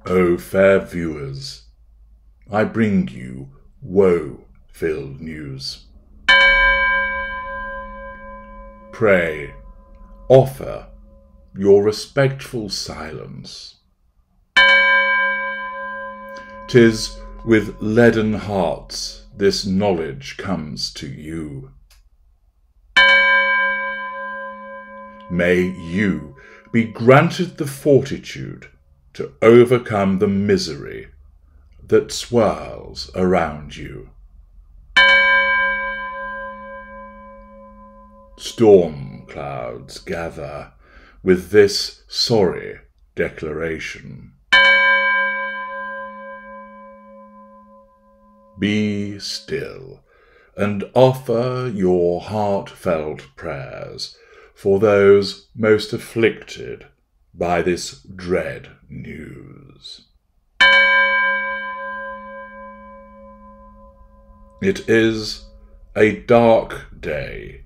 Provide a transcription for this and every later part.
O fair viewers, I bring you woe-filled news. Pray, offer your respectful silence. 'Tis with leaden hearts this knowledge comes to you. May you be granted the fortitude to overcome the misery that swirls around you. Storm clouds gather with this sorry declaration. Be still and offer your heartfelt prayers for those most afflicted by this dread news. It is a dark day,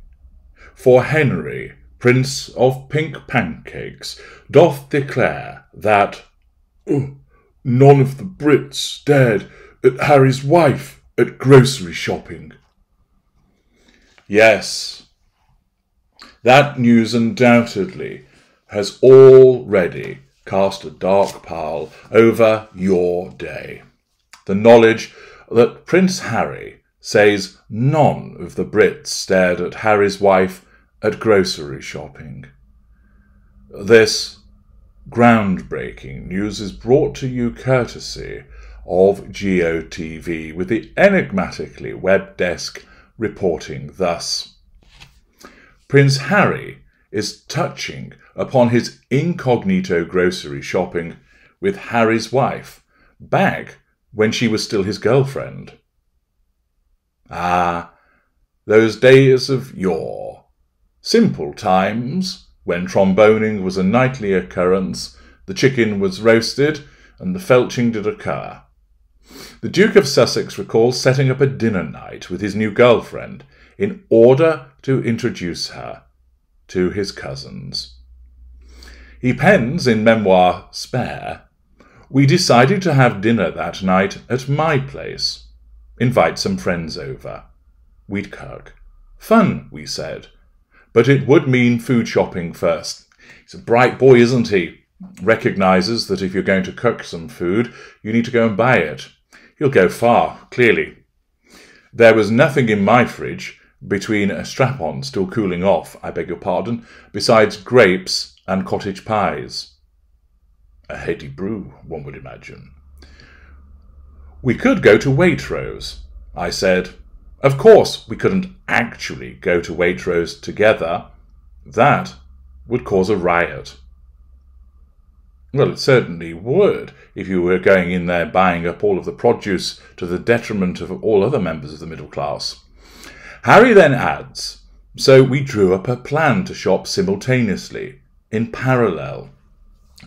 for Henry, Prince of Pink Pancakes, doth declare that none of the Brits stared at Harry's wife at grocery shopping. Yes, that news undoubtedly has already cast a dark pall over your day. The knowledge that Prince Harry says none of the Brits stared at Harry's wife at grocery shopping. This groundbreaking news is brought to you courtesy of GOTV, with the enigmatically web desk reporting thus. Prince Harry is touching upon his incognito grocery shopping with Harry's wife, back when she was still his girlfriend. Ah, those days of yore. Simple times, when tromboning was a nightly occurrence, the chicken was roasted, and the felching did occur. The Duke of Sussex recalls setting up a dinner night with his new girlfriend in order to introduce her to his cousins. He pens in memoir Spare, "We decided to have dinner that night at my place. Invite some friends over. We'd cook. Fun, we said. But it would mean food shopping first." He's a bright boy, isn't he? Recognises that if you're going to cook some food, you need to go and buy it. He'll go far, clearly. There was nothing in my fridge, between a strap-on still cooling off, I beg your pardon, besides grapes and cottage pies. A heady brew, one would imagine. "We could go to Waitrose," I said. Of course, we couldn't actually go to Waitrose together. That would cause a riot. Well, it certainly would, if you were going in there buying up all of the produce to the detriment of all other members of the middle class. Harry then adds, "So we drew up a plan to shop simultaneously, in parallel,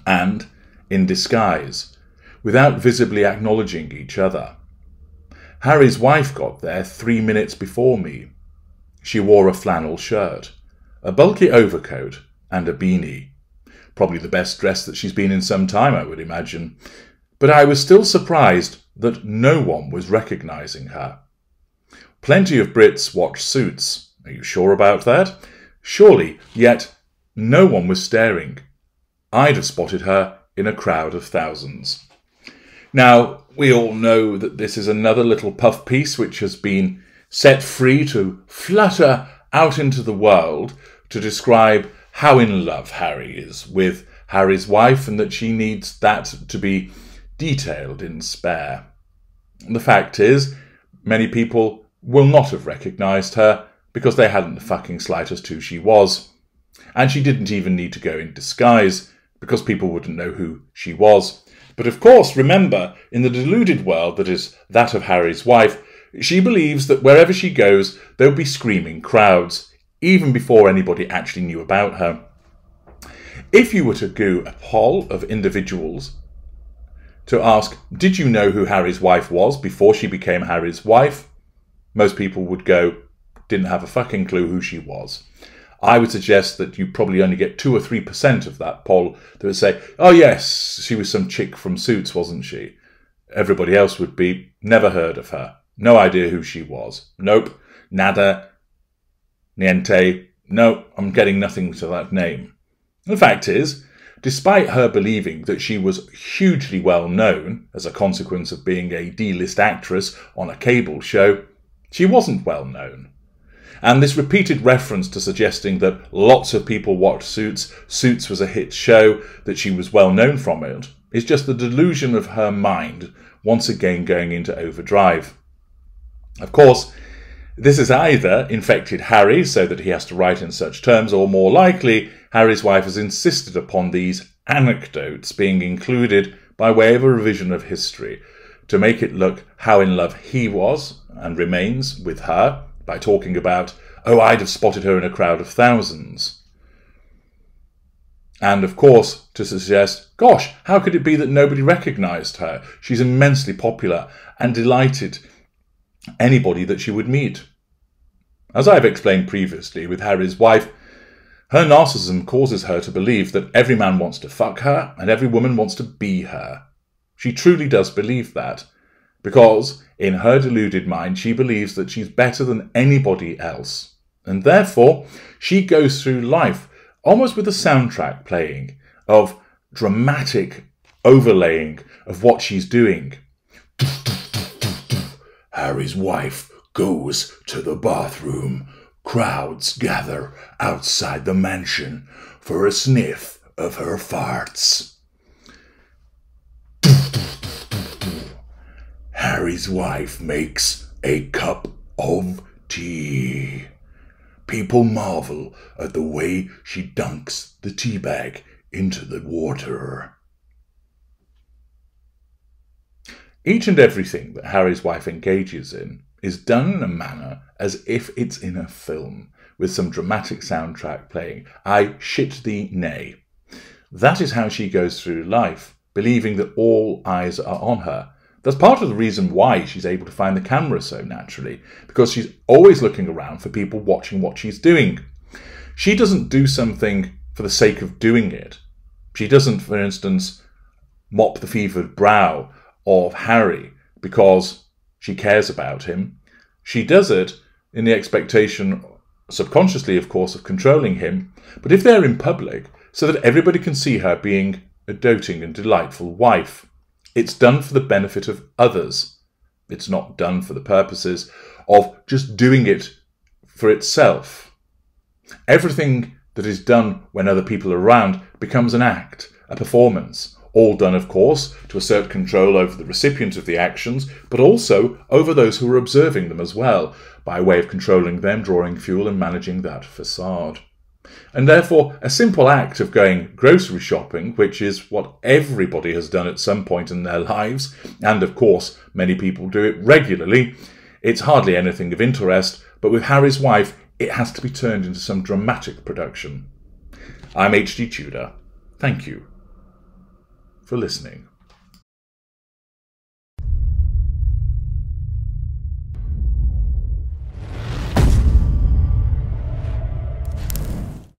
and in disguise, without visibly acknowledging each other. Harry's wife got there 3 minutes before me. She wore a flannel shirt, a bulky overcoat, and a beanie. Probably the best dress that she's been in some time, I would imagine. But I was still surprised that no one was recognising her. Plenty of Brits watch Suits. Are you sure about that? Surely, yet no one was staring. I'd have spotted her in a crowd of thousands." Now, we all know that this is another little puff piece which has been set free to flutter out into the world to describe how in love Harry is with Harry's wife, and that she needs that to be detailed in Spare. The fact is, many people will not have recognised her because they hadn't the fucking slightest who she was. And she didn't even need to go in disguise because people wouldn't know who she was. But of course, remember, in the deluded world that is that of Harry's wife, she believes that wherever she goes, there'll be screaming crowds, even before anybody actually knew about her. If you were to do a poll of individuals to ask, did you know who Harry's wife was before she became Harry's wife? Most people would go, didn't have a fucking clue who she was. I would suggest that you probably only get 2 or 3% of that poll that would say, oh yes, she was some chick from Suits, wasn't she? Everybody else would be, never heard of her. No idea who she was. Nope. Nada. Niente. No, I'm getting nothing to that name. The fact is, despite her believing that she was hugely well known as a consequence of being a D-list actress on a cable show, she wasn't well known. And this repeated reference to suggesting that lots of people watched Suits, Suits was a hit show, that she was well known from it, is just the delusion of her mind once again going into overdrive. Of course, this has either infected Harry so that he has to write in such terms, or more likely, Harry's wife has insisted upon these anecdotes being included by way of a revision of history to make it look how in love he was and remains with her, by talking about, oh, I'd have spotted her in a crowd of thousands. And, of course, to suggest, gosh, how could it be that nobody recognised her? She's immensely popular and delighted anybody that she would meet. As I've explained previously with Harry's wife, her narcissism causes her to believe that every man wants to fuck her and every woman wants to be her. She truly does believe that, because in her deluded mind she believes that she's better than anybody else, and therefore she goes through life almost with a soundtrack playing of dramatic overlaying of what she's doing. Harry's wife goes to the bathroom. Crowds gather outside the mansion for a sniff of her farts. Harry's wife makes a cup of tea. People marvel at the way she dunks the tea bag into the water. Each and everything that Harry's wife engages in is done in a manner as if it's in a film, with some dramatic soundtrack playing. I shit thee nay. That is how she goes through life, believing that all eyes are on her. That's part of the reason why she's able to find the camera so naturally, because she's always looking around for people watching what she's doing. She doesn't do something for the sake of doing it. She doesn't, for instance, mop the fevered brow of Harry because she cares about him. She does it in the expectation, subconsciously of course, of controlling him, but if they're in public, so that everybody can see her being a doting and delightful wife. It's done for the benefit of others. It's not done for the purposes of just doing it for itself. Everything that is done when other people are around becomes an act, a performance, all done, of course, to assert control over the recipient of the actions, but also over those who are observing them as well, by way of controlling them, drawing fuel and managing that facade. And therefore, a simple act of going grocery shopping, which is what everybody has done at some point in their lives, and of course many people do it regularly, it's hardly anything of interest, but with Harry's wife it has to be turned into some dramatic production. I'm H.D. Tudor. Thank you for listening.